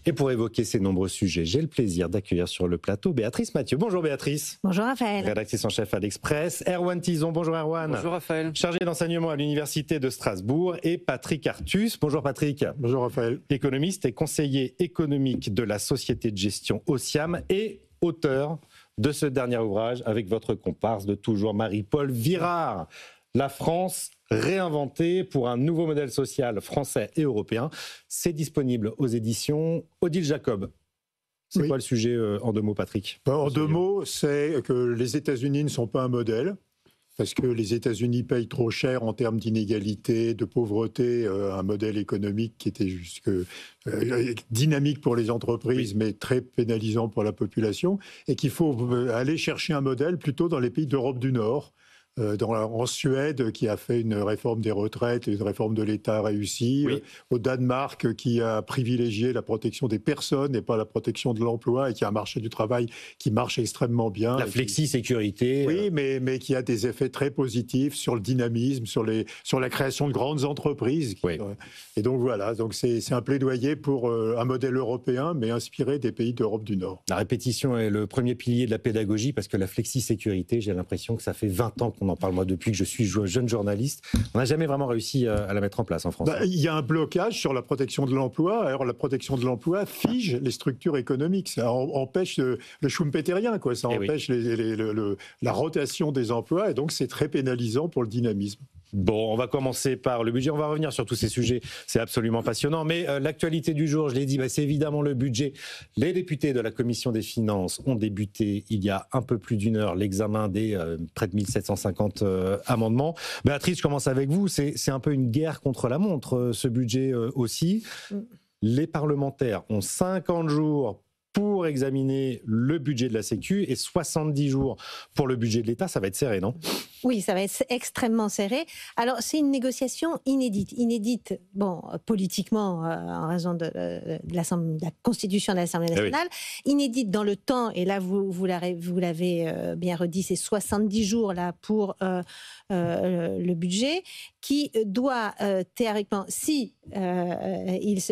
Et pour évoquer ces nombreux sujets, j'ai le plaisir d'accueillir sur le plateau Béatrice Mathieu. Bonjour Béatrice. Bonjour Raphaël. Rédactrice en chef à l'Express. Erwan Tison, bonjour Erwan. Bonjour Raphaël. Chargé d'enseignement à l'Université de Strasbourg. Et Patrick Artus. Bonjour Patrick. Bonjour Raphaël. Économiste et conseiller économique de la société de gestion Osiam et auteur de ce dernier ouvrage avec votre comparse de toujours Marie-Paul Virard. La France réinventée pour un nouveau modèle social français et européen. C'est disponible aux éditions Odile Jacob. C'est quoi le sujet en deux mots, Patrick? En deux mots, c'est que les États-Unis ne sont pas un modèle, parce que les États-Unis payent trop cher en termes d'inégalité, de pauvreté, un modèle économique qui était jusque dynamique pour les entreprises, mais très pénalisant pour la population, et qu'il faut aller chercher un modèle plutôt dans les pays d'Europe du Nord. En Suède, qui a fait une réforme des retraites et une réforme de l'État réussie, au Danemark, qui a privilégié la protection des personnes et pas la protection de l'emploi, et qui a un marché du travail qui marche extrêmement bien. La flexi-sécurité. Oui, mais qui a des effets très positifs sur le dynamisme, sur la création de grandes entreprises. Et donc voilà, donc c'est un plaidoyer pour un modèle européen, mais inspiré des pays d'Europe du Nord. La répétition est le premier pilier de la pédagogie, parce que la flexi-sécurité, j'ai l'impression que ça fait 20 ans qu'on en parle, moi, depuis que je suis jeune journaliste. On n'a jamais vraiment réussi à la mettre en place en France. Il y a un blocage sur la protection de l'emploi. Alors, la protection de l'emploi fige les structures économiques. Ça empêche le schumpeterien, quoi. Ça empêche la rotation des emplois, et donc c'est très pénalisant pour le dynamisme. Bon, on va commencer par le budget. On va revenir sur tous ces sujets. C'est absolument passionnant. Mais l'actualité du jour, je l'ai dit, c'est évidemment le budget. Les députés de la Commission des Finances ont débuté il y a un peu plus d'une heure l'examen des près de 1750 amendements. Béatrice, je commence avec vous. C'est un peu une guerre contre la montre, ce budget aussi. Les parlementaires ont 50 jours pour examiner le budget de la Sécu et 70 jours pour le budget de l'État. Ça va être serré, non ? Oui, ça va être extrêmement serré. Alors, c'est une négociation inédite. Inédite, bon, politiquement, en raison de la constitution de l'Assemblée nationale. Inédite dans le temps, et là, vous l'avez bien redit, c'est 70 jours là, pour le budget, qui doit théoriquement,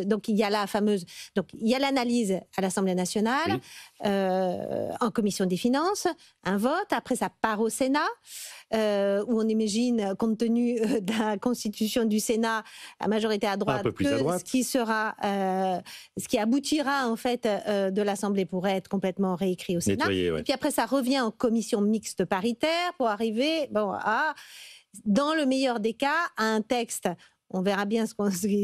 donc il y a la fameuse, donc il y a l'analyse à l'Assemblée nationale, en commission des finances, un vote, après ça part au Sénat, où on imagine, compte tenu de la constitution du Sénat, à majorité à droite, ce qui aboutira en fait de l'Assemblée pourrait être complètement réécrit au Sénat. Et puis après ça revient en commission mixte paritaire pour arriver, dans le meilleur des cas, à un texte. On verra bien ce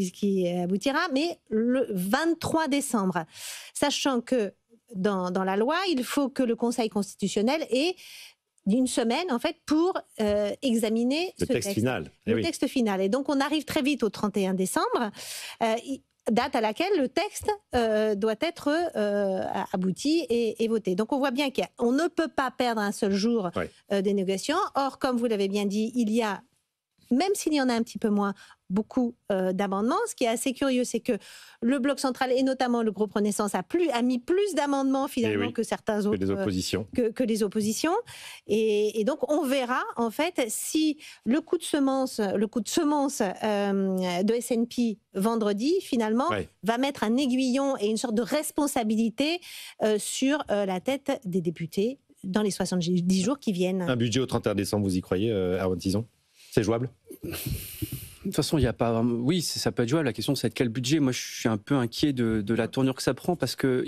qui aboutira, mais le 23 décembre. Sachant que dans la loi, il faut que le Conseil constitutionnel ait d'une semaine, en fait, pour examiner le texte final. Le texte final. Et donc, on arrive très vite au 31 décembre, date à laquelle le texte doit être abouti et voté. Donc, on voit bien qu'on ne peut pas perdre un seul jour des négociations. Or, comme vous l'avez bien dit, il y a, même s'il y en a un petit peu moins, beaucoup d'amendements. Ce qui est assez curieux, c'est que le Bloc central, et notamment le groupe Renaissance, a mis plus d'amendements finalement que certains autres, que les oppositions. Et donc, on verra, en fait, si le coup de semence de SNP vendredi, finalement, va mettre un aiguillon et une sorte de responsabilité sur la tête des députés dans les 70 jours qui viennent. Un budget au 31 décembre, vous y croyez, Erwan Tison ? C'est jouable ? De toute façon, il n'y a pas. Oui, ça peut être jouable. La question, c'est de quel budget. Moi, je suis un peu inquiet de la tournure que ça prend, parce que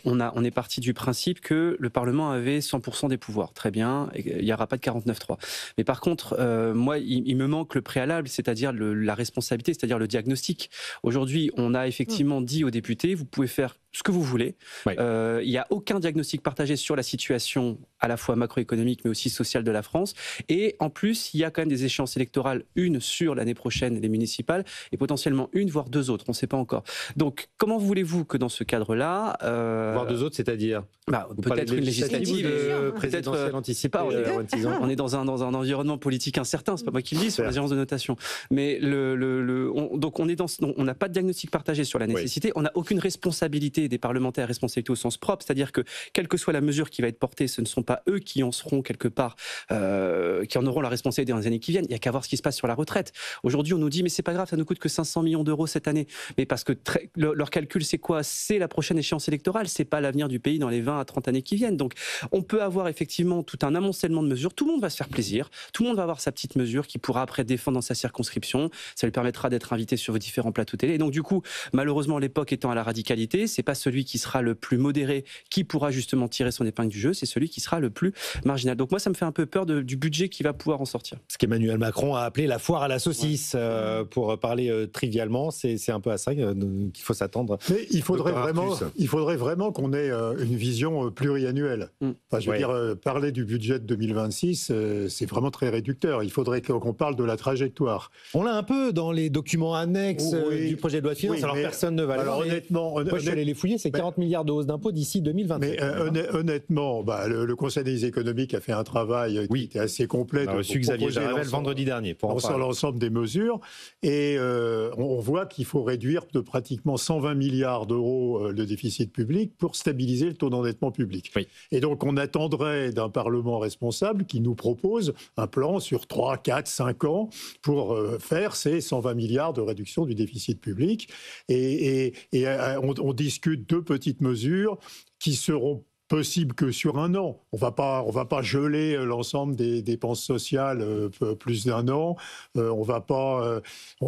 on est parti du principe que le Parlement avait 100% des pouvoirs. Très bien, il n'y aura pas de 49.3. Mais par contre, moi, il me manque le préalable, c'est-à-dire la responsabilité, c'est-à-dire le diagnostic. Aujourd'hui, on a effectivement dit aux députés, vous pouvez faire ce que vous voulez. Il n'y a aucun diagnostic partagé sur la situation à la fois macroéconomique mais aussi sociale de la France. Et en plus, il y a quand même des échéances électorales, une sur l'année prochaine, les municipales, et potentiellement une, voire deux autres, on ne sait pas encore. Donc, comment voulez-vous que dans ce cadre-là... Voire deux autres, c'est-à-dire peut-être une législative, présidentielle anticipée. On est dans un environnement politique incertain, c'est pas moi qui le dis, sur les agences de notation. Mais donc on n'a pas de diagnostic partagé sur la nécessité, on n'a aucune responsabilité responsabilité des parlementaires, responsabilité au sens propre, c'est-à-dire que quelle que soit la mesure qui va être portée, ce ne sont pas eux qui en seront quelque part, qui en auront la responsabilité dans les années qui viennent. Il n'y a qu'à voir ce qui se passe sur la retraite. Aujourd'hui, on nous dit mais c'est pas grave, ça nous coûte que 500 millions d'euros cette année. Mais parce que leur calcul, c'est quoi? C'est la prochaine échéance électorale, c'est pas l'avenir du pays dans les 20 à 30 années qui viennent. Donc, on peut avoir effectivement tout un amoncellement de mesures. Tout le monde va se faire plaisir. Tout le monde va avoir sa petite mesure qui pourra après défendre dans sa circonscription. Ça lui permettra d'être invité sur vos différents plateaux télé. Et donc, du coup, malheureusement, l'époque étant à la radicalité, c'est pas celui qui sera le plus modéré qui pourra justement tirer son épingle du jeu, c'est celui qui sera le plus marginal. Donc moi, ça me fait un peu peur du budget qui va pouvoir en sortir. Ce qu'Emmanuel Macron a appelé la foire à la saucisse, pour parler trivialement, c'est un peu à ça qu'il faut s'attendre. Mais il faudrait vraiment qu'on ait une vision pluriannuelle. Enfin, je veux dire, parler du budget de 2026, c'est vraiment très réducteur. Il faudrait qu'on parle de la trajectoire. On l'a un peu dans les documents annexes du projet de loi de finances, alors personne ne va alors honnêtement, moi, je suis allé les fouiller, c'est 40 milliards de hausse d'impôts d'ici 2027. Mais honnêtement, le Conseil des économiques a fait un travail qui était assez complet. On a reçu Xavier Jaravel vendredi dernier sur l'ensemble des mesures. Et on voit qu'il faut réduire de pratiquement 120 milliards d'euros le déficit public pour stabiliser le taux d'endettement public. Oui. Et donc on attendrait d'un Parlement responsable qui nous propose un plan sur 3, 4, 5 ans pour faire ces 120 milliards de réduction du déficit public. Et on discute de petites mesures qui seront possible que sur un an. On va pas geler l'ensemble des dépenses sociales plus d'un an. On va pas.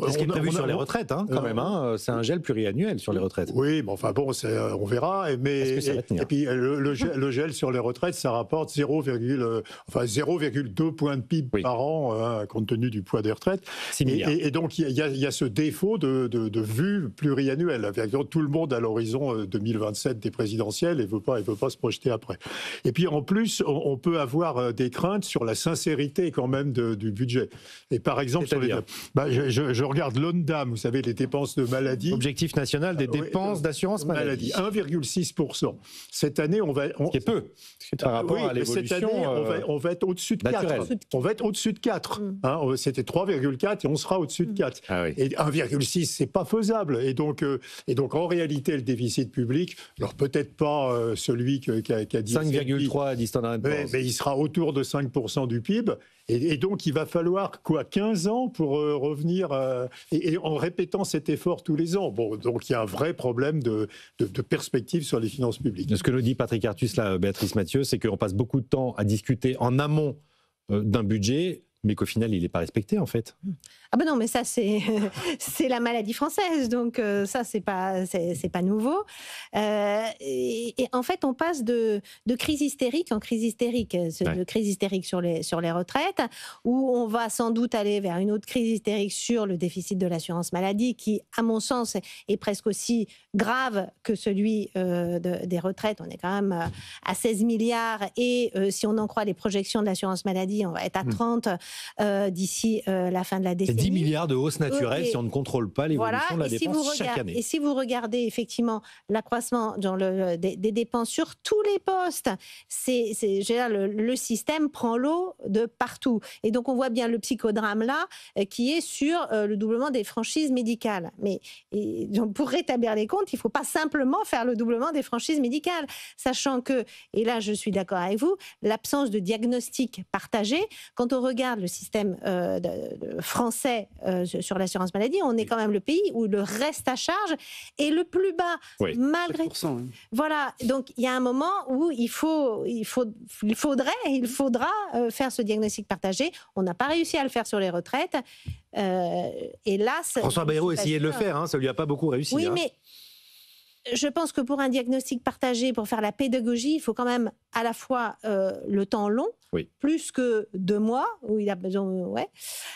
C'est ce qui est prévu sur les retraites, quand même. C'est un gel pluriannuel sur les retraites. Oui, mais enfin bon, on verra. Mais ça va tenir ? Et puis le gel sur les retraites, ça rapporte 0,2 points de PIB par an, compte tenu du poids des retraites. 6 milliards. Et donc il y a ce défaut de vue pluriannuelle. Tout le monde à l'horizon 2027 des présidentielles et veut pas se projeter après. Et puis en plus, on peut avoir des craintes sur la sincérité quand même du budget. Et par exemple, je regarde l'ONDAM, vous savez, les dépenses de maladie. Objectif national des dépenses d'assurance maladie. 1,6%. Cette année, on va... Ce qui est peu par rapport à l'évolution. Cette année, on va être au-dessus de 4. On va être au-dessus de 4. C'était 3,4 et on sera au-dessus de 4. Et 1,6, c'est pas faisable. Et donc en réalité, le déficit public, alors peut-être pas celui qui a dit 5,3 dit Standard & Poor's. Mais il sera autour de 5% du PIB. Et donc, il va falloir 15 ans pour revenir, et en répétant cet effort tous les ans. Bon, donc il y a un vrai problème de perspective sur les finances publiques. Ce que nous dit Patrick Artus, là, Béatrice Mathieu, c'est qu'on passe beaucoup de temps à discuter en amont d'un budget, mais qu'au final, il n'est pas respecté, en fait. Ah ben non, mais ça, c'est la maladie française, donc ça, c'est pas nouveau. Et en fait, on passe de crise hystérique en crise hystérique. De crise hystérique sur les retraites, où on va sans doute aller vers une autre crise hystérique sur le déficit de l'assurance maladie, qui, à mon sens, est presque aussi grave que celui des retraites. On est quand même à 16 milliards, et si on en croit les projections de l'assurance maladie, on va être à 30 d'ici la fin de la décennie. 10 milliards de hausse naturelle si on ne contrôle pas l'évolution de la dépense chaque année. Et si vous regardez effectivement l'accroissement des dépenses sur tous les postes, le système prend l'eau de partout. Et donc on voit bien le psychodrame là, qui est sur le doublement des franchises médicales. Donc pour rétablir les comptes, il ne faut pas simplement faire le doublement des franchises médicales, sachant que, et là je suis d'accord avec vous, l'absence de diagnostic partagé, quand on regarde le système français sur l'assurance maladie, on est quand même le pays où le reste à charge est le plus bas, malgré tout. Voilà, donc il y a un moment où il faudra faire ce diagnostic partagé. On n'a pas réussi à le faire sur les retraites. Hélas, François Bayrou essayait de le faire, ça lui a pas beaucoup réussi. Oui, mais je pense que pour un diagnostic partagé, pour faire la pédagogie, il faut quand même à la fois le temps long, plus que 2 mois, où il a besoin,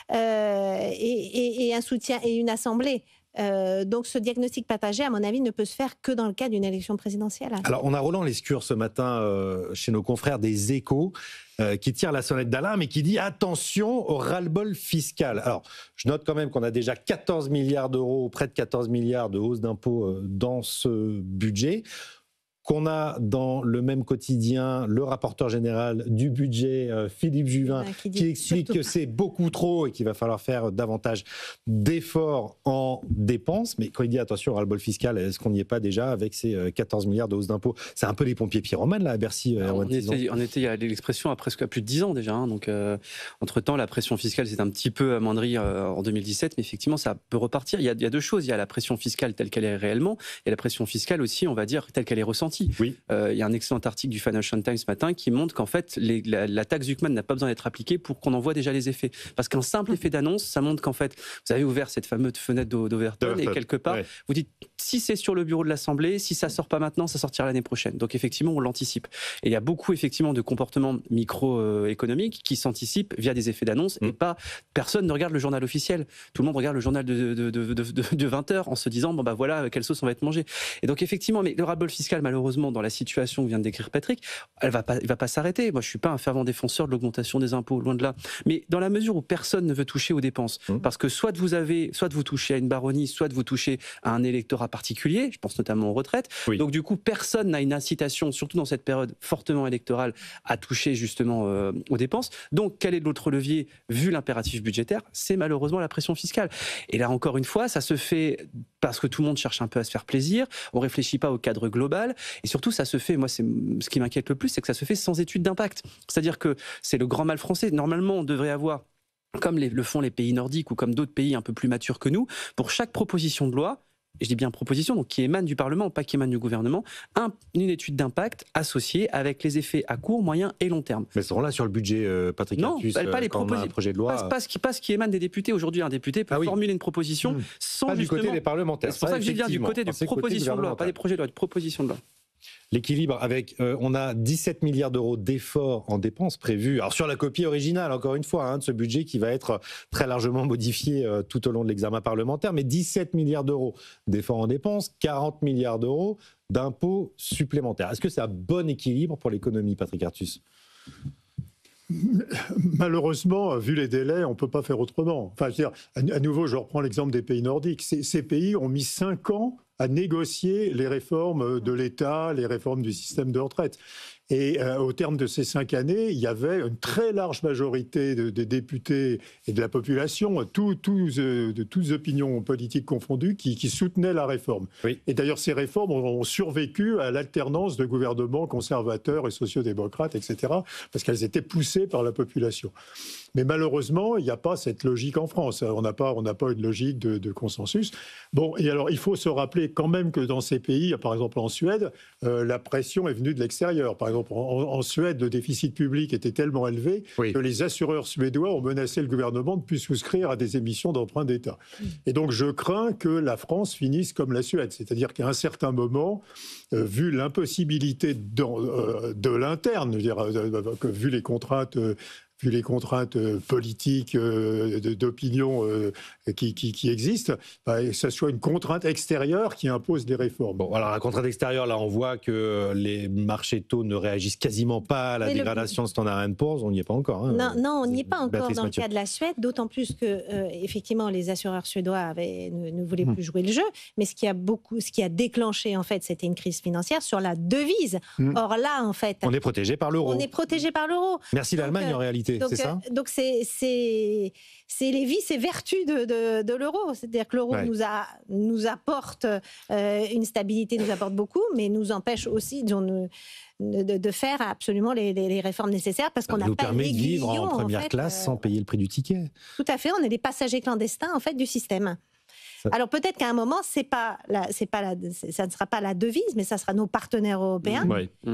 et un soutien et une assemblée. Donc ce diagnostic partagé, à mon avis, ne peut se faire que dans le cadre d'une élection présidentielle. Alors on a Roland Lescure ce matin chez nos confrères des Échos qui tire la sonnette d'alarme et qui dit attention au ras-le-bol fiscal. Alors je note quand même qu'on a déjà 14 milliards d'euros, près de 14 milliards de hausse d'impôts dans ce budget. qu'on a dans le même quotidien le rapporteur général du budget, Philippe Juvin, qui explique que c'est beaucoup trop et qu'il va falloir faire davantage d'efforts en dépenses. Mais quand il dit attention, ras-le-bol fiscal, est-ce qu'on n'y est pas déjà avec ces 14 milliards de hausse d'impôts? C'est un peu les pompiers pyromanes là à Bercy. On était, il y a l'expression à presque à plus de 10 ans déjà. Donc, entre-temps, la pression fiscale s'est un petit peu amoindrie en 2017, mais effectivement, ça peut repartir. Il y a deux choses. Il y a la pression fiscale telle qu'elle est réellement et la pression fiscale aussi, on va dire, telle qu'elle est ressentie. Oui. Il y a un excellent article du Financial Times ce matin qui montre qu'en fait, la taxe Zuckman n'a pas besoin d'être appliquée pour qu'on en voit déjà les effets. Parce qu'un simple effet d'annonce, ça montre qu'en fait, vous avez ouvert cette fameuse fenêtre d'Overton et quelque part, vous dites, si c'est sur le bureau de l'Assemblée, si ça sort pas maintenant, ça sortira l'année prochaine. Donc effectivement, on l'anticipe. Et il y a beaucoup effectivement de comportements microéconomiques qui s'anticipent via des effets d'annonce et pas, personne ne regarde le journal officiel. Tout le monde regarde le journal de 20 heures en se disant, bon bah voilà, quelle sauce on va être mangé. Et donc effectivement, mais le ras-le-bol fiscal, malheureusement, dans la situation que vient de décrire Patrick, il va pas s'arrêter. Moi, je suis pas un fervent défenseur de l'augmentation des impôts, loin de là. Mais dans la mesure où personne ne veut toucher aux dépenses, parce que soit vous touchez à une baronnie, soit vous touchez à un électorat particulier, je pense notamment aux retraites. Oui. Donc du coup, personne n'a une incitation, surtout dans cette période fortement électorale, à toucher justement aux dépenses. Donc, quel est l'autre levier, vu l'impératif budgétaire? C'est malheureusement la pression fiscale. Et là, encore une fois, ça se fait parce que tout le monde cherche un peu à se faire plaisir. On réfléchit pas au cadre global. Et surtout, ça se fait, moi, c'est ce qui m'inquiète le plus, c'est que ça se fait sans étude d'impact. C'est-à-dire que c'est le grand mal français. Normalement, on devrait avoir, comme le font les pays nordiques ou comme d'autres pays un peu plus matures que nous, pour chaque proposition de loi, et je dis bien proposition, donc qui émane du Parlement, pas qui émane du gouvernement, une étude d'impact associée avec les effets à court, moyen et long terme. Mais seront là sur le budget, Patrick Artus, pas les propositions. Projet de loi. Pas ce qui émane des députés. Aujourd'hui, un député peut formuler une proposition sans pas justement... du côté des parlementaires. C'est pour ça que je viens du côté de proposition de loi, pas des projets de loi, de proposition de loi. L'équilibre avec, on a 17 milliards d'euros d'efforts en dépenses prévus. Alors sur la copie originale, encore une fois, de ce budget qui va être très largement modifié tout au long de l'examen parlementaire, mais 17 milliards d'euros d'efforts en dépenses, 40 milliards d'euros d'impôts supplémentaires. Est-ce que c'est un bon équilibre pour l'économie, Patrick Artus ? Malheureusement, vu les délais, on ne peut pas faire autrement. Enfin, je veux dire, à nouveau, je reprends l'exemple des pays nordiques. Ces pays ont mis 5 ans à négocier les réformes de l'État, les réformes du système de retraite. Et au terme de ces 5 années, il y avait une très large majorité des députés et de la population, de toutes opinions politiques confondues, qui soutenaient la réforme. Oui. Et d'ailleurs, ces réformes ont survécu à l'alternance de gouvernements conservateurs et sociodémocrates, etc., parce qu'elles étaient poussées par la population. Mais malheureusement, il n'y a pas cette logique en France. On n'a pas une logique de consensus. Bon, et alors, il faut se rappeler quand même que dans ces pays, par exemple en Suède, la pression est venue de l'extérieur. Par exemple, en Suède, le déficit public était tellement élevé que les assureurs suédois ont menacé le gouvernement de ne plus souscrire à des émissions d'emprunt d'État. Et donc, je crains que la France finisse comme la Suède. C'est-à-dire qu'à un certain moment, vu l'impossibilité de l'interne, vu les contraintes politiques d'opinion qui existent, que ce soit une contrainte extérieure qui impose des réformes. Bon, alors la contrainte extérieure, là, on voit que les marchés de taux ne réagissent quasiment pas à la dégradation de Standard & Poor's. On n'y est pas encore. Non, on n'y est pas encore dans le cas de la Suède, d'autant plus que, effectivement, les assureurs suédois ne voulaient plus jouer le jeu. Mais ce qui a déclenché, en fait, c'était une crise financière sur la devise. Or là, en fait... On est protégé par l'euro. Merci l'Allemagne, en réalité. Donc, c'est ça. Donc c'est les vices et vertus de l'euro. C'est-à-dire que l'euro nous apporte une stabilité, nous apporte beaucoup, mais nous empêche aussi de faire absolument les réformes nécessaires parce qu'on n'a pas nous permet de vivre en première classe sans payer le prix du ticket. Tout à fait, on est des passagers clandestins en fait du système. Alors peut-être qu'à un moment, ça ne sera pas la devise, mais ça sera nos partenaires européens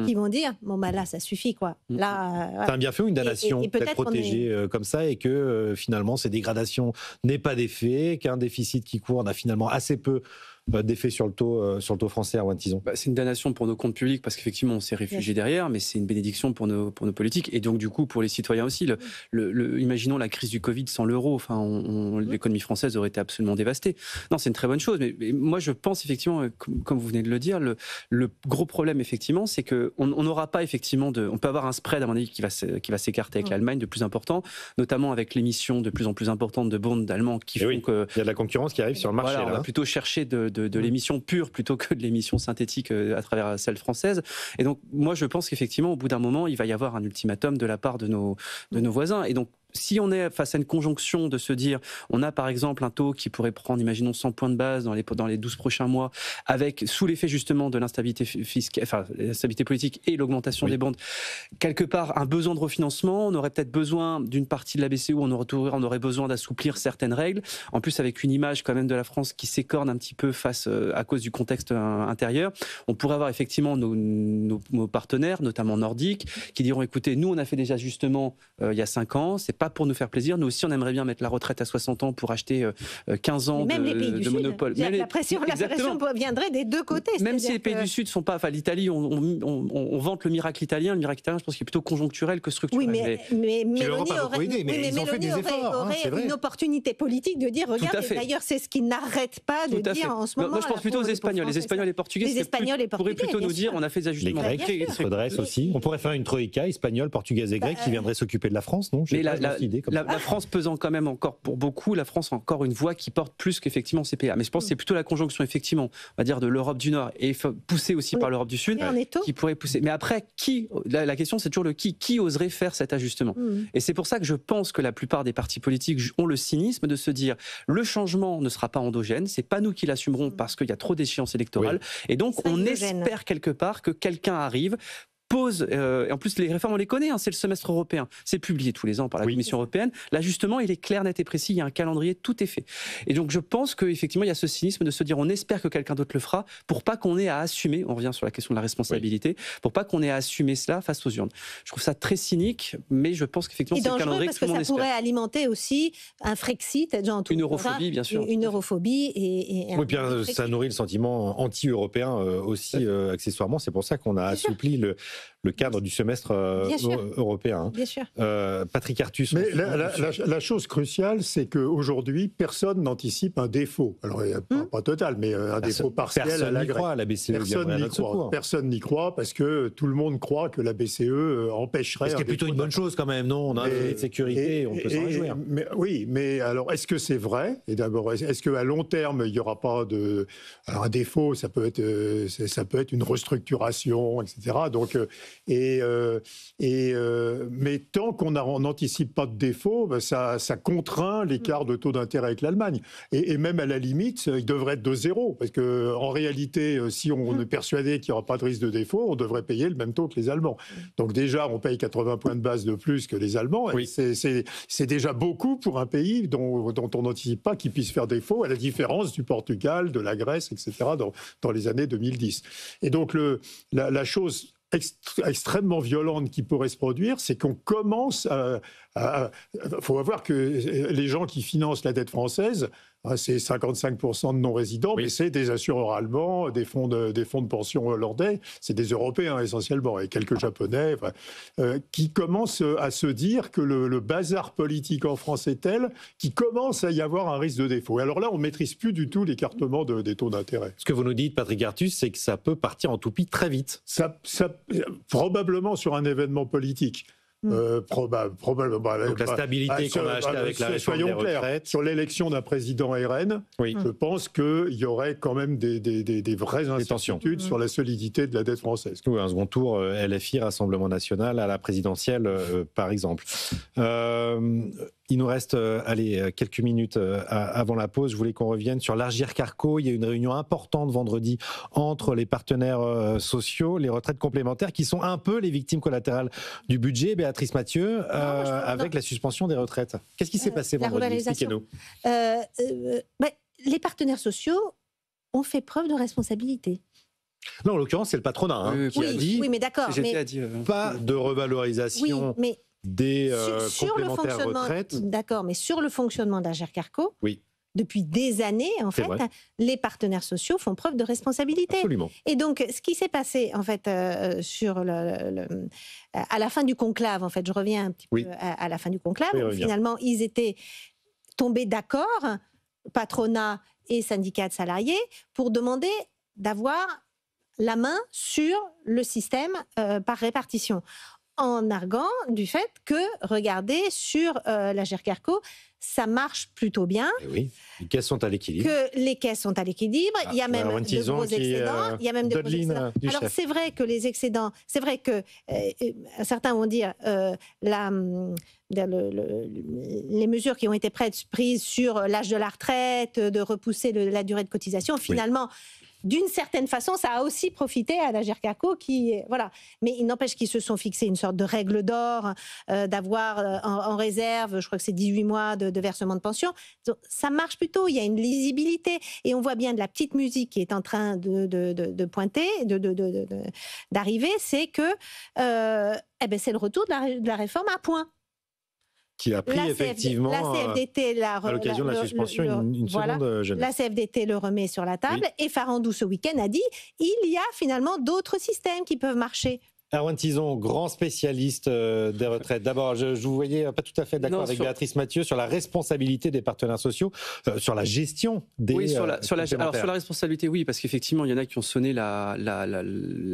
qui vont dire bon là ça suffit quoi. Là, c'est un bienfait ou une damnation d'être protégé comme ça et que finalement ces dégradations n'aient pas d'effet, qu'un déficit qui court n'a finalement assez peu d'effet sur le taux français, Erwan Tison. C'est une damnation pour nos comptes publics parce qu'effectivement on s'est réfugié derrière, mais c'est une bénédiction pour nos politiques et donc du coup pour les citoyens aussi. Imaginons la crise du Covid sans l'euro, enfin l'économie française aurait été absolument dévastée. Non, c'est une très bonne chose, mais moi je pense effectivement, comme vous venez de le dire, le gros problème effectivement, c'est que on n'aura pas effectivement on peut avoir un spread à mon avis qui va s'écarter avec l'Allemagne de plus important, notamment avec l'émission de plus en plus importante de bonds allemands qui font que il y a de la concurrence qui arrive sur le marché. On va plutôt chercher de de l'émission pure plutôt que de l'émission synthétique à travers celle française. Et donc, moi, je pense qu'effectivement, au bout d'un moment, il va y avoir un ultimatum de la part de nos voisins. Et donc, si on est face à une conjonction de se dire, on a par exemple un taux qui pourrait prendre, imaginons, 100 points de base dans les 12 prochains mois, avec, sous l'effet justement de l'instabilité fiscale, enfin, l'instabilité politique et l'augmentation des bandes, quelque part, un besoin de refinancement, on aurait peut-être besoin d'une partie de la BCE, on aurait besoin d'assouplir certaines règles. En plus, avec une image quand même de la France qui s'écorne un petit peu face, à cause du contexte intérieur, on pourrait avoir effectivement nos partenaires, notamment nordiques, qui diront, écoutez, nous, on a fait des ajustements il y a 5 ans, c'est pas pour nous faire plaisir. Nous aussi, on aimerait bien mettre la retraite à 60 ans pour acheter 15 ans de monopole. La pression viendrait des deux côtés. Même si les pays du Sud ne sont pas... Enfin, l'Italie, on vante le miracle italien. Le miracle italien, je pense qu'il est plutôt conjoncturel que structurel. Oui, mais Mélanie aurait une opportunité politique de dire, regardez, d'ailleurs, c'est ce qui n'arrête pas de dire en ce moment. Moi, je pense plutôt aux Espagnols. Les Espagnols et les Portugais pourraient plutôt nous dire, on a fait des ajustements. Les Grecs se redressent aussi. On pourrait faire une troïka espagnole, portugaise et grecque qui viendrait s'occuper de la France, non? Mais la France pesant quand même encore pour beaucoup, la France a encore une voix qui porte plus qu'effectivement CPA. Mais je pense que c'est plutôt la conjonction, effectivement, on va dire de l'Europe du Nord et poussée aussi par l'Europe du Sud qui pourrait pousser. Mais après, la question c'est toujours le qui oserait faire cet ajustement. Et c'est pour ça que je pense que la plupart des partis politiques ont le cynisme de se dire le changement ne sera pas endogène, c'est pas nous qui l'assumerons parce qu'il y a trop d'échéances électorales. Et donc on espère quelque part que quelqu'un arrive, pose, et en plus les réformes on les connaît, c'est le semestre européen, c'est publié tous les ans par la Commission européenne, l'ajustement il est clair, net et précis, il y a un calendrier, tout est fait. Et donc je pense qu'effectivement il y a ce cynisme de se dire on espère que quelqu'un d'autre le fera pour pas qu'on ait à assumer, on revient sur la question de la responsabilité, pour pas qu'on ait à assumer cela face aux urnes. Je trouve ça très cynique, mais je pense qu'effectivement c'est le calendrier que tout le monde espère. Ça pourrait alimenter aussi un Frexit, une europhobie bien sûr. Une europhobie oui, bien ça nourrit le sentiment anti-européen aussi accessoirement, c'est pour ça qu'on a assoupli le cadre du semestre européen. Bien sûr. Patrick Artus. Mais la chose cruciale, c'est qu'aujourd'hui, personne n'anticipe un défaut. Alors, il y a pas total, mais un défaut partiel à la grecque. La BCE Personne n'y croit parce que tout le monde croit que la BCE empêcherait. Ce qui est plutôt une bonne chose quand même, non? On a un filet de sécurité, on peut s'en réjouir. Mais alors, est-ce que c'est vrai? Et d'abord, est-ce qu'à long terme, il n'y aura pas de... Alors, un défaut, ça peut être une restructuration, etc. Donc, mais tant qu'on n'anticipe pas de défaut, ça contraint l'écart de taux d'intérêt avec l'Allemagne. Et même à la limite, il devrait être de zéro. Parce qu'en réalité, si on est persuadé qu'il n'y aura pas de risque de défaut, on devrait payer le même taux que les Allemands. Donc déjà, on paye 80 points de base de plus que les Allemands. Oui. C'est déjà beaucoup pour un pays dont on n'anticipe pas qu'il puisse faire défaut, à la différence du Portugal, de la Grèce, etc., dans les années 2010. Et donc la chose extrêmement violente qui pourrait se produire, c'est qu'on commence faut voir que les gens qui financent la dette française, c'est 55% de non-résidents, mais c'est des assureurs allemands, des fonds de pension hollandais, c'est des Européens essentiellement, et quelques Japonais, qui commencent à se dire que le bazar politique en France est tel qu'il commence à y avoir un risque de défaut. Et alors là, on ne maîtrise plus du tout l'écartement des taux d'intérêt. Ce que vous nous dites, Patrick Artus, c'est que ça peut partir en toupie très vite. Probablement sur un événement politique. Probablement. Donc la stabilité qu'on a achetée avec la réforme des retraites. Sur l'élection d'un président RN, je pense qu'il y aurait quand même des vraies incertitudes sur la solidité de la dette française. Oui, un second tour LFI, Rassemblement National, à la présidentielle, par exemple. Il nous reste quelques minutes avant la pause. Je voulais qu'on revienne sur l'Agirc-Arrco. Il y a une réunion importante vendredi entre les partenaires sociaux, les retraites complémentaires, qui sont un peu les victimes collatérales du budget. Béatrice Mathieu, avec la suspension des retraites. Qu'est-ce qui s'est passé vendredi? Expliquez-nous. Les partenaires sociaux ont fait preuve de responsabilité. Non, en l'occurrence, c'est le patronat qui a dit, mais d'accord, pas de revalorisation des complémentaires retraites. D'accord, mais sur le fonctionnement d'Agirc-Arrco, depuis des années, en fait, les partenaires sociaux font preuve de responsabilité. Absolument. Et donc, ce qui s'est passé, en fait, à la fin du conclave, en fait, je reviens un petit peu à la fin du conclave, où finalement, ils étaient tombés d'accord, patronat et syndicats de salariés, pour demander d'avoir la main sur le système par répartition, en arguant du fait que, regardez, sur l'Agirc-Arrco, ça marche plutôt bien. Et oui, les caisses sont à l'équilibre. Que les caisses sont à l'équilibre. Il y a même de gros excédents. Il y a même de gros excédents. Alors c'est vrai que les excédents, c'est vrai que certains vont dire les mesures qui ont été prises sur l'âge de la retraite, de repousser la durée de cotisation, finalement. D'une certaine façon, ça a aussi profité à l'Agirc-Arrco voilà. Mais il n'empêche qu'ils se sont fixés une sorte de règle d'or, d'avoir en réserve, je crois que c'est 18 mois de versement de pension. Donc, ça marche plutôt, il y a une lisibilité. Et on voit bien de la petite musique qui est en train de pointer, d'arriver, c'est que c'est le retour de la réforme à point. Qui a pris effectivement, la CFDT, à l'occasion de la suspension, une seconde jeunesse. La CFDT le remet sur la table et Farandou, ce week-end, a dit il y a finalement d'autres systèmes qui peuvent marcher. Erwan Tison, grand spécialiste des retraites. D'abord, je vous voyais pas tout à fait d'accord avec Béatrice Mathieu sur la responsabilité des partenaires sociaux, sur la gestion des alors sur la responsabilité, oui, parce qu'effectivement, il y en a qui ont sonné la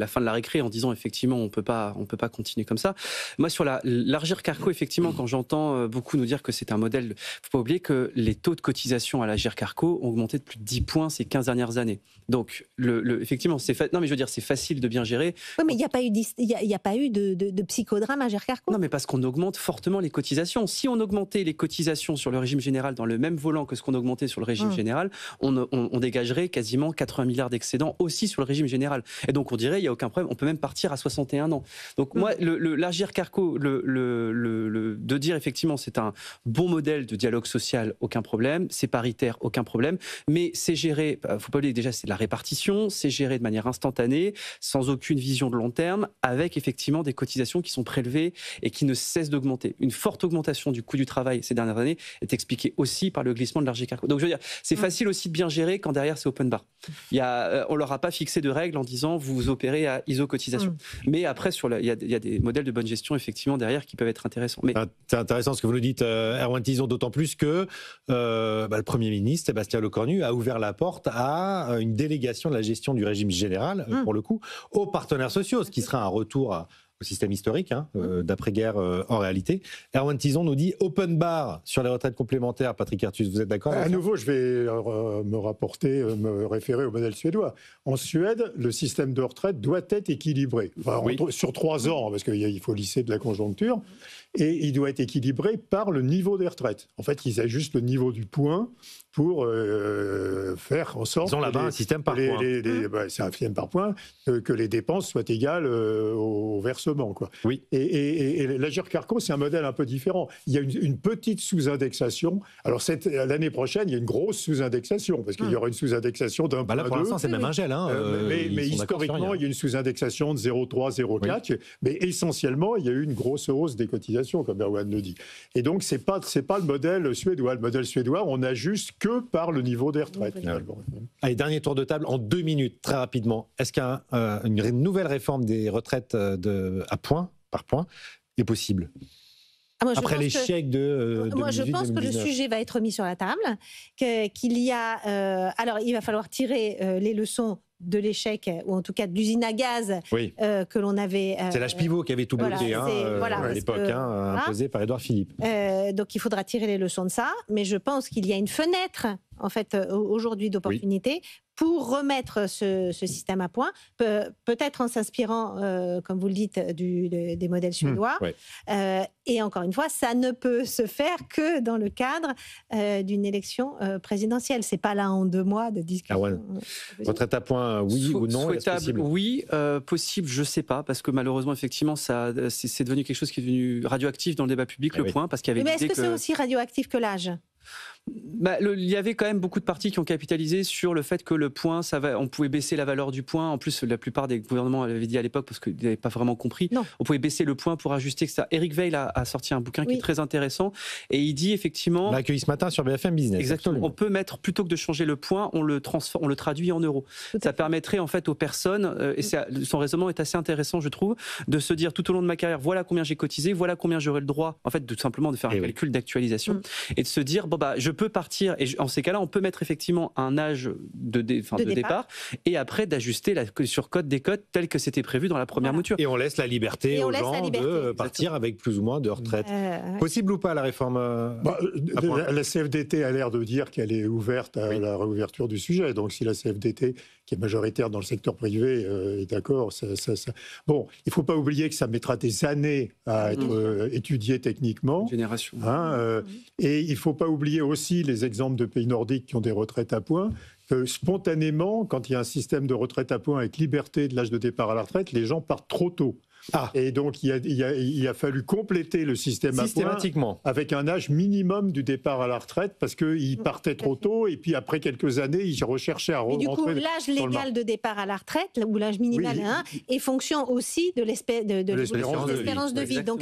fin de la récré en disant effectivement on peut pas continuer comme ça. Moi, sur l'Agirc-Arrco, effectivement, quand j'entends beaucoup nous dire que c'est un modèle, faut pas oublier que les taux de cotisation à l'Agirc-Arrco ont augmenté de plus de 10 points ces 15 dernières années. Donc, effectivement, non, mais je veux dire, c'est facile de bien gérer. Oui, mais il n'y a pas eu de psychodrame à Agirc-Arrco. Non, mais parce qu'on augmente fortement les cotisations. Si on augmentait les cotisations sur le régime général dans le même volant que ce qu'on augmentait sur le régime général, on dégagerait quasiment 80 milliards d'excédents aussi sur le régime général. Et donc, on dirait, il n'y a aucun problème, on peut même partir à 61 ans. Donc, moi, l'Agirc-Arrco, de dire effectivement c'est un bon modèle de dialogue social, aucun problème, c'est paritaire, aucun problème, mais c'est géré, faut pas oublier déjà, c'est de la répartition, c'est géré de manière instantanée, sans aucune vision de long terme, avec effectivement des cotisations qui sont prélevées et qui ne cessent d'augmenter. Une forte augmentation du coût du travail ces dernières années est expliquée aussi par le glissement de l'Agirc-Arrco. Donc je veux dire, c'est facile aussi de bien gérer quand derrière c'est open bar. On leur a pas fixé de règles en disant vous opérez à ISO-cotisation. Mais après, il y a des modèles de bonne gestion effectivement derrière qui peuvent être intéressants. Mais... C'est intéressant ce que vous nous dites, Erwan Tison, d'autant plus que le Premier ministre, Sébastien Lecornu, a ouvert la porte à une délégation de la gestion du régime général, pour le coup, aux partenaires sociaux, ce qui sera un retour au système historique, d'après-guerre en réalité. Erwan Tison nous dit open bar sur les retraites complémentaires. Patrick Artus, vous êtes d'accord? À nouveau, je vais me référer au modèle suédois. En Suède, le système de retraite doit être équilibré. Sur 3 ans, parce qu'il faut lisser de la conjoncture, et il doit être équilibré par le niveau des retraites. En fait, ils ajustent le niveau du point pour faire en sorte... Ils ont là-bas un système par point. C'est un système par point, que les dépenses soient égales au versement. Quoi. Oui. Et l'Agirc-Arrco, c'est un modèle un peu différent. Il y a une petite sous-indexation. Alors, l'année prochaine, il y a une grosse sous-indexation, parce qu'il y aura une sous-indexation d'un point. Là, pour l'instant, c'est même un gel. Mais historiquement, il y a une sous-indexation de 0,3, 0,4. Oui. Mais essentiellement, il y a eu une grosse hausse des cotisations, comme Erwan le dit. Et donc, c'est pas le modèle suédois. Le modèle suédois, on n'ajuste que par le niveau des retraites. Allez, dernier tour de table en 2 minutes, très rapidement. Est-ce qu'une nouvelle réforme des retraites par point est possible? Après l'échec de 2018, moi, je pense que le sujet va être mis sur la table, qu'il y a... alors, il va falloir tirer les leçons de l'échec, ou en tout cas de l'usine à gaz que l'on avait... c'est l'âge pivot qui avait tout bloqué à l'époque, imposé par Édouard Philippe. Donc il faudra tirer les leçons de ça, mais je pense qu'il y a une fenêtre, en fait, aujourd'hui d'opportunité pour remettre ce système à point, peut-être en s'inspirant, comme vous le dites, des modèles suédois. Et encore une fois, ça ne peut se faire que dans le cadre d'une élection présidentielle. C'est pas là en 2 mois de discussion. Retraite à point, oui ou non? Souhaitable, oui. Possible, je sais pas, parce que malheureusement, effectivement, c'est devenu quelque chose qui est devenu radioactif dans le débat public, le point, parce qu'il y avait. Mais est-ce que c'est aussi radioactif que l'âge? Il y avait quand même beaucoup de partis qui ont capitalisé sur le fait que le point, on pouvait baisser la valeur du point. En plus, la plupart des gouvernements l'avaient dit à l'époque parce qu'ils n'avaient pas vraiment compris. Non. On pouvait baisser le point pour ajuster ça. Éric Veil a sorti un bouquin qui est très intéressant et il dit effectivement. On l'a accueilli ce matin sur BFM Business. Exactement. Absolument. On peut mettre, plutôt que de changer le point, on le traduit en euros. Ça permettrait en fait aux personnes, et son raisonnement est assez intéressant, je trouve, de se dire tout au long de ma carrière, voilà combien j'ai cotisé, voilà combien j'aurai le droit, en fait, de tout simplement de faire un calcul d'actualisation et de se dire je peux partir, et en ces cas-là, on peut mettre effectivement un âge de départ, et après d'ajuster la surcote des cotes telle que c'était prévu dans la première mouture. Et on laisse la liberté aux gens de partir avec plus ou moins de retraite. Possible ou pas la réforme la CFDT a l'air de dire qu'elle est ouverte à la réouverture du sujet. Donc si la CFDT, qui est majoritaire dans le secteur privé, est d'accord, bon, il ne faut pas oublier que ça mettra des années à être étudié techniquement. Génération. Et il ne faut pas oublier aussi les exemples de pays nordiques qui ont des retraites à points. Que spontanément, quand il y a un système de retraite à points avec liberté de l'âge de départ à la retraite, les gens partent trop tôt. Et donc, il a fallu compléter le système à points avec un âge minimum du départ à la retraite parce qu'ils partaient trop tôt et puis après quelques années, ils recherchaient à rentrer. Du coup, l'âge légal de départ à la retraite, ou l'âge minimal, est fonction aussi de l'espérance de vie. Donc,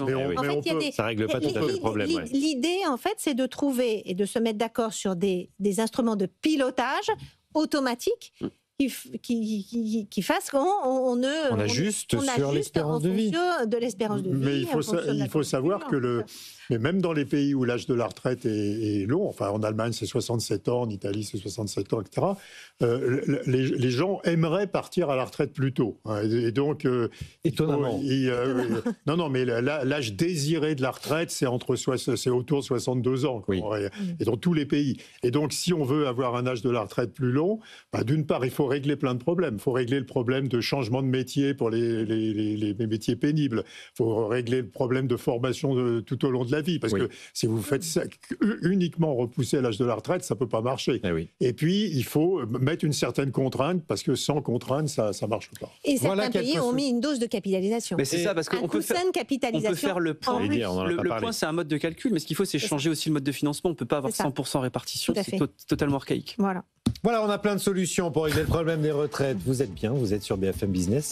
ça règle pas tout à fait le problème. L'idée, en fait, c'est de trouver et de se mettre d'accord sur des instruments de pilotage automatique qui fasse qu'on ajuste sur l'espérance de vie. Mais il faut savoir que mais même dans les pays où l'âge de la retraite est long, enfin en Allemagne c'est 67 ans, en Italie c'est 67 ans, etc., les gens aimeraient partir à la retraite plus tôt. Et donc, étonnamment. Non, mais l'âge désiré de la retraite, c'est autour de 62 ans. Et dans tous les pays. Et donc, si on veut avoir un âge de la retraite plus long, d'une part, il faut régler plein de problèmes. Il faut régler le problème de changement de métier pour les métiers pénibles. Il faut régler le problème de formation tout au long de la vie. Parce que si vous faites ça, uniquement repousser l'âge de la retraite, ça ne peut pas marcher. Et puis, il faut mettre une certaine contrainte, parce que sans contrainte, ça ne marche pas. Et certains pays ont mis une dose de capitalisation. Mais c'est ça, parce qu'on peut faire le point. Le point, c'est un mode de calcul, mais ce qu'il faut, c'est changer aussi le mode de financement. On ne peut pas avoir 100% répartition, c'est totalement archaïque. Voilà, on a plein de solutions pour régler le problème des retraites. Vous êtes bien, vous êtes sur BFM Business.